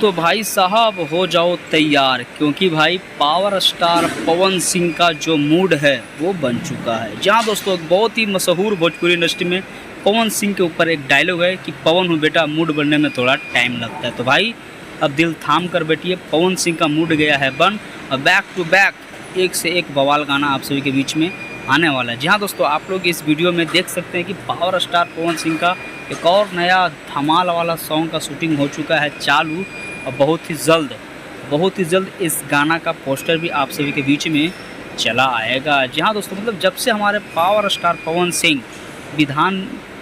तो भाई साहब हो जाओ तैयार, क्योंकि भाई पावर स्टार पवन सिंह का जो मूड है वो बन चुका है। जहाँ दोस्तों एक बहुत ही मशहूर भोजपुरी इंडस्ट्री में पवन सिंह के ऊपर एक डायलॉग है कि पवन हूँ बेटा, मूड बनने में थोड़ा टाइम लगता है। तो भाई अब दिल थाम कर बैठिए, पवन सिंह का मूड गया है बन। और बैक टू बैक एक से एक बवाल गाना आप सभी के बीच में आने वाला है। जी हाँ दोस्तों, आप लोग इस वीडियो में देख सकते हैं कि पावर स्टार पवन सिंह का एक और नया धमाल वाला सॉन्ग का शूटिंग हो चुका है चालू, और बहुत ही जल्द इस गाना का पोस्टर भी आप सभी के बीच में चला आएगा। जी हाँ दोस्तों, मतलब जब से हमारे पावर स्टार पवन सिंह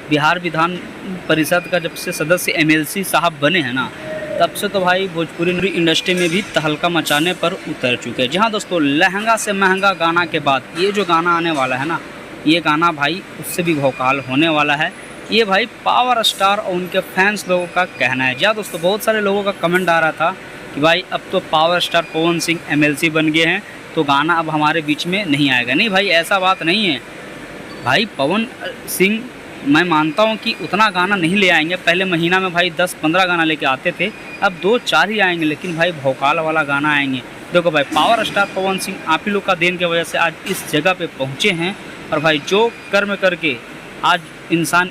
बिहार विधान परिषद का जब से सदस्य MLC साहब बने हैं ना, तब से तो भाई भोजपुरी इंडस्ट्री में भी तहलका मचाने पर उतर चुके हैं। जी हाँ दोस्तों, लहंगा से महंगा गाना के बाद ये जो गाना आने वाला है ना, ये गाना भाई उससे भी भौकाल होने वाला है। ये भाई पावर स्टार और उनके फैंस लोगों का कहना है। जी हाँ दोस्तों, बहुत सारे लोगों का कमेंट आ रहा था कि भाई अब तो power star Pawan Singh MLC बन गए हैं तो गाना अब हमारे बीच में नहीं आएगा। नहीं भाई, ऐसा बात नहीं है भाई। पवन सिंह मैं मानता हूँ कि उतना गाना नहीं ले आएंगे। पहले महीना में भाई 10-15 गाना लेके आते थे, अब 2-4 ही आएंगे, लेकिन भाई भौकाल वाला गाना आएंगे। देखो भाई, पावर स्टार पवन सिंह आप ही लोग का देन की वजह से आज इस जगह पे पहुँचे हैं। और भाई जो कर्म करके आज इंसान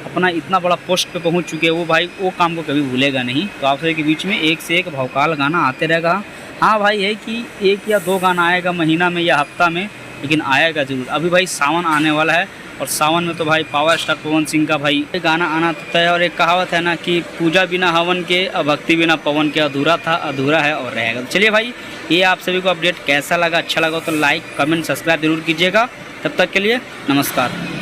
अपना इतना बड़ा पोस्ट पे पहुंच चुके हैं, वो भाई वो काम को कभी भूलेगा नहीं। तो आप सभी के बीच में एक से एक भौकाल गाना आते रहेगा। हाँ भाई, है कि 1 या 2 गाना आएगा महीना में या हफ्ता में, लेकिन आएगा ज़रूर। अभी भाई सावन आने वाला है, और सावन में तो भाई पावर स्टार पवन सिंह का भाई गाना आना तय है। और एक कहावत है ना कि पूजा बिना हवन के और भक्ति बिना पवन के अधूरा था, अधूरा है और रहेगा। तो चलिए भाई, ये आप सभी को अपडेट कैसा लगा, अच्छा लगा तो लाइक कमेंट सब्सक्राइब जरूर कीजिएगा। तब तक के लिए नमस्कार।